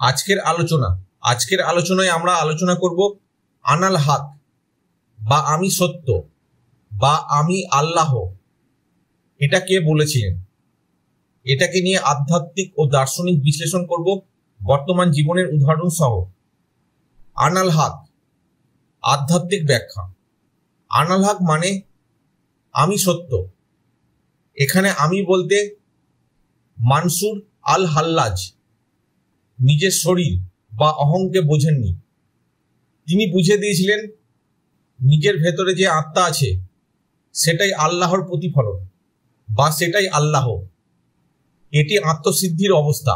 আজকের আলোচনায় আমরা আলোচনা করব আনাল হক বা আমি সত্য বা আমি আল্লাহ। এটা কে বলেছিলেন, এটাকে নিয়ে আধ্যাত্মিক ও দার্শনিক বিশ্লেষণ করব বর্তমান জীবনের উদাহরণ সহ। আনাল হক, আধ্যাত্মিক ব্যাখ্যা। আনাল হক মানে আমি সত্য। এখানে আমি বলতে মানসুর আল হাল্লাজ নিজের শরীর বা অহংকে বোঝেননি। তিনি বুঝে দিয়েছিলেন নিজের ভেতরে যে আত্মা আছে সেটাই আল্লাহর প্রতিফলন বা সেটাই আল্লাহ। এটি আত্মসিদ্ধির অবস্থা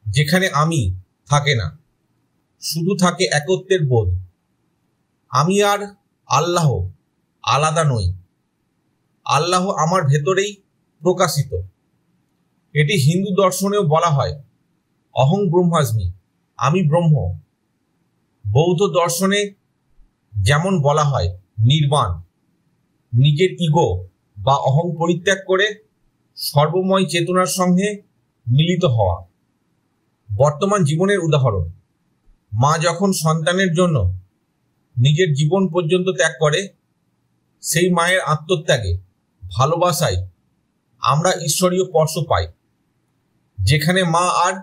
যেখানে আমি থাকে না, শুধু থাকে একত্বের বোধ। আমি আর আল্লাহ আলাদা নই, আল্লাহ আমার ভেতরেই প্রকাশিত। এটি হিন্দু দর্শনেও বলা হয় অহং ব্রহ্মাস্মি, আমি ব্রহ্ম। বৌদ্ধ দর্শনে যেমন বলা হয় নির্বাণ, নিজের ইগো বা অহং পরিত্যাগ করে সর্বময় চেতনার সঙ্গে মিলিত হওয়া। বর্তমান জীবনের উদাহরণ, মা যখন সন্তানের জন্য নিজের জীবন পর্যন্ত ত্যাগ করে, সেই মায়ের আত্মত্যাগে, ভালোবাসায় আমরা ঈশ্বরীয় স্পর্শ পাই, যেখানে মা আর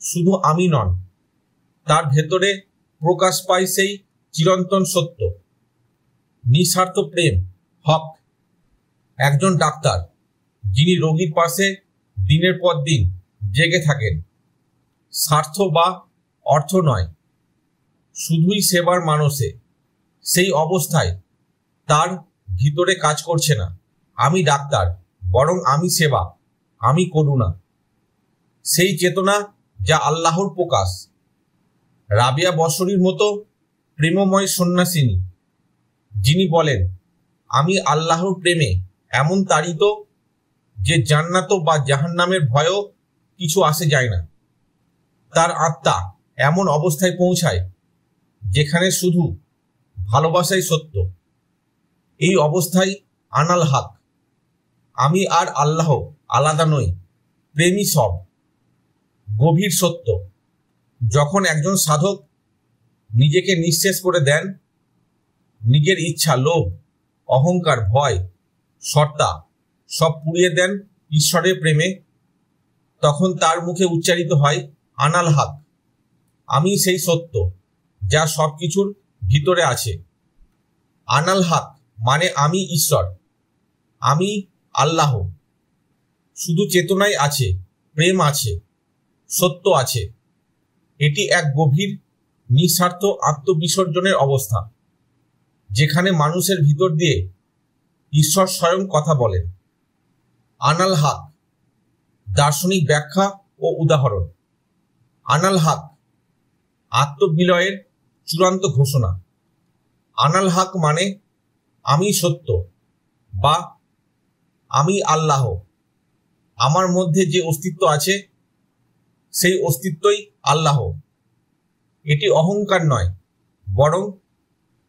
শুধু আমি নন, তার ভেতরে প্রকাশ পায় সেই চিরন্তন সত্য, নিঃস্বার্থ প্রেম, হক। একজন ডাক্তার যিনি রোগীর পাশে দিনের পর দিন জেগে থাকেন, স্বার্থ বা অর্থ নয়, শুধুই সেবার মানসে, সেই অবস্থায় তার ভিতরে কাজ করছে না আমি ডাক্তার, বরং আমি সেবা, আমি করুণা। সেই চেতনা যা আল্লাহর প্রকাশ। রাবিয়া বসরির মতো প্রেমময় সন্ন্যাসিনী যিনি বলেন আমি আল্লাহর প্রেমে এমন তাড়িত যে জান্নাত বা জাহান্নামের ভয়ও কিছু আসে যায় না। তার আত্মা এমন অবস্থায় পৌঁছায় যেখানে শুধু ভালোবাসাই সত্য। এই অবস্থায় আনাল হক, আমি আর আল্লাহ আলাদা নই, প্রেমই সব। গভীর সত্য, যখন একজন সাধক নিজেকে নিঃশেষ করে দেন, নিজের ইচ্ছা, লোভ, অহংকার, ভয়, সত্তা সব পুড়িয়ে দেন ঈশ্বরের প্রেমে, তখন তার মুখে উচ্চারিত হয় আনাল হক, আমি সেই সত্য যা সবকিছুর ভিতরে আছে। আনাল হক মানে আমি ঈশ্বর, আমি আল্লাহ। শুধু চেতনাই আছে, প্রেম আছে, সত্য আছে। এটি এক গভীর নিঃস্বার্থ আত্মবিসর্জনের অবস্থা, যেখানে মানুষের ভিতর দিয়ে ঈশ্বর স্বয়ং কথা বলেন। আনাল হক, দার্শনিক ব্যাখ্যা ও উদাহরণ। আনাল হক, আত্মবিলয়ের চূড়ান্ত ঘোষণা। আনাল হক মানে আমি সত্য বা আমি আল্লাহ। আমার মধ্যে যে অস্তিত্ব আছে সেই অস্তিত্বই আল্লাহ। এটি অহংকার নয়, বরং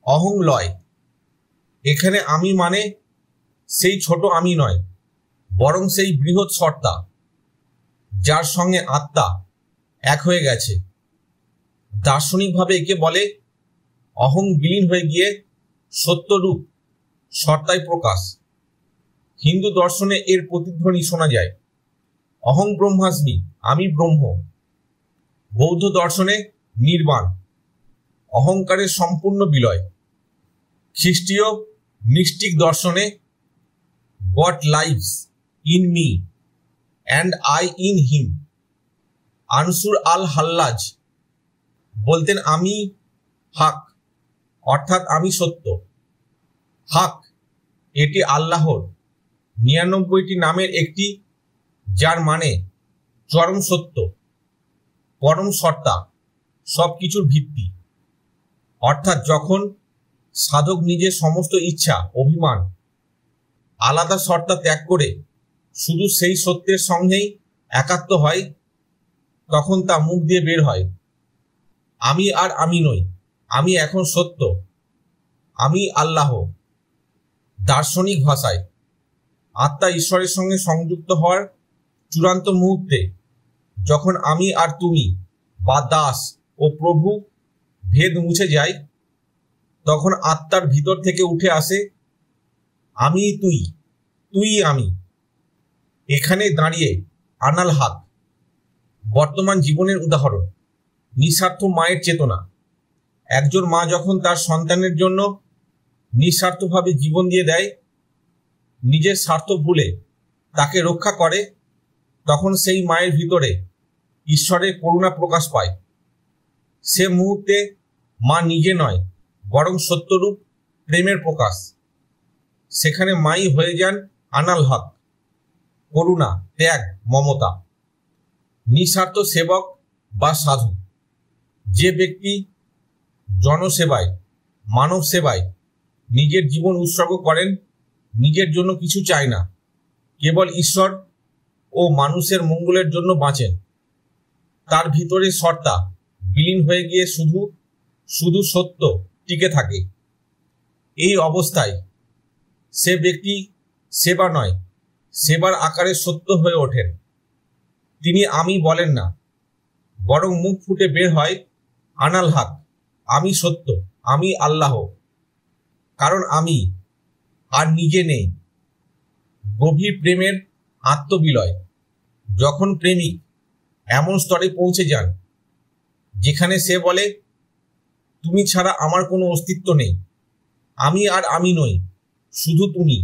অহংলয়। এখানে আমি মানে সেই ছোট আমি নয়, বরং সেই বৃহৎ সত্তা যার সঙ্গে আত্মা এক হয়ে গেছে। দার্শনিকভাবে একে বলে অহং বিলীন হয়ে গিয়ে সত্যরূপ সত্তায় প্রকাশ। হিন্দু দর্শনে এর প্রতিধ্বনি শোনা যায় অহং ব্রহ্মাস্মি, আমি ব্রহ্ম। বৌদ্ধ দর্শনে নির্বাণ, অহংকারের সম্পূর্ণ বিলয়। খ্রিস্টীয় মিস্টিক দর্শনে God lives in me and I in him. আনসুর আল হাল্লাজ বলতেন আমি হক, অর্থাৎ আমি সত্য। হক এটি আল্লাহর 99টি নামের একটি, যার মানে চরম সত্য, পরম সত্তা, সবকিছুর ভিত্তি। অর্থাৎ যখন সাধক নিজের সমস্ত ইচ্ছা, অভিমান, আলাদা সত্তা ত্যাগ করে শুধু সেই সত্যের সঙ্গেই একাত্ম হয়, তখন তা মুখ দিয়ে বের হয় আমি আর আমি নই, আমি এখন সত্য, আমি আল্লাহ। দার্শনিক ভাষায় আত্মা ঈশ্বরের সঙ্গে সংযুক্ত হওয়ার চূড়ান্ত মুহূর্তে যখন আমি আর তুমি বা দাস ও প্রভু ভেদ মুছে যায়, তখন আত্মার ভিতর থেকে উঠে আসে আমি তুই, তুই আমি। এখানে দাঁড়িয়ে আনাল হক বর্তমান জীবনের উদাহরণ, নিঃস্বার্থ মায়ের চেতনা। একজন মা যখন তার সন্তানের জন্য নিঃস্বার্থভাবে জীবন দিয়ে দেয়, নিজের স্বার্থ ভুলে তাকে রক্ষা করে, তখন সেই মায়ের ভিতরে ঈশ্বরের করুণা প্রকাশ পায়। সে মুহূর্তে মা নিজে নয়, বরং সত্যরূপ প্রেমের প্রকাশ। সেখানে মাই হয়ে যান আনাল হক, করুণা, ত্যাগ, মমতা, নিঃস্বার্থ সেবক বা সাধু। যে ব্যক্তি জনসেবায়, মানব সেবায় নিজের জীবন উৎসর্গ করেন, নিজের জন্য কিছু চায় না, কেবল ঈশ্বর ও মানুষের মঙ্গলের জন্য বাঁচেন, তার ভিতরে সত্তা বিলীন হয়ে গিয়ে শুধু শুধু সত্য টিকে থাকে। এই অবস্থায় সে ব্যক্তি সেবা নয়, সেবার আকারে সত্য হয়ে ওঠেন। তিনি আমি বলেন না, বরং মুখ ফুটে বের হয় আনাল হক, আমি সত্য, আমি আল্লাহ। কারণ আমি আর নিজে নেই। গভীর প্রেমের আত্মবিলয়। যখন প্রেমিক এমন স্তরে পৌঁছে যান যেখানে সে বলে তুমি ছাড়া আমার কোনো অস্তিত্ব নেই, আমি আর আমি নই, শুধু তুমি,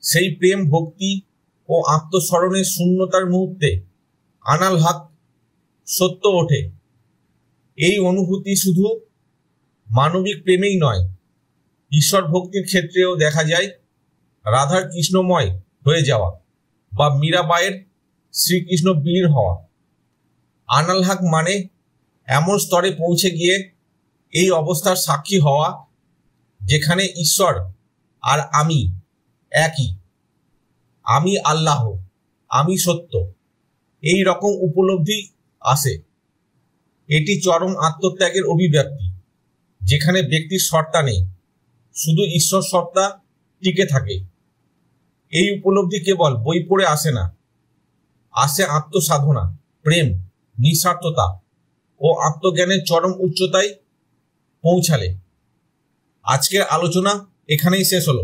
সেই প্রেম, ভক্তি ও আত্মস্মরণের শূন্যতার মুহূর্তে আনাল হক সত্য ওঠে। এই অনুভূতি শুধু মানবিক প্রেমেই নয়, ঈশ্বর ভক্তির ক্ষেত্রেও দেখা যায়। রাধার কৃষ্ণময় হয়ে যাওয়া বা মীরাবাইয়ের শ্রীকৃষ্ণ বিলীন হওয়া। আনাল হক মানে এমন স্তরে পৌঁছে গিয়ে এই অবস্থার সাক্ষী হওয়া যেখানে ঈশ্বর আর আমি একই, আমি আল্লাহ, আমি সত্য, এই রকম উপলব্ধি আসে। এটি চরম আত্মত্যাগের অভিব্যক্তি, যেখানে ব্যক্তির সত্তা নেই, শুধু ঈশ্বর সত্তা টিকে থাকে। এই উপলব্ধি কেবল বই পড়ে আসে না, আসে আত্মসাধনা, প্রেম, নিঃস্বার্থতা ও আত্মজ্ঞানের চরম উচ্চতায় পৌঁছালে। আজকের আলোচনা এখানেই শেষ হলো।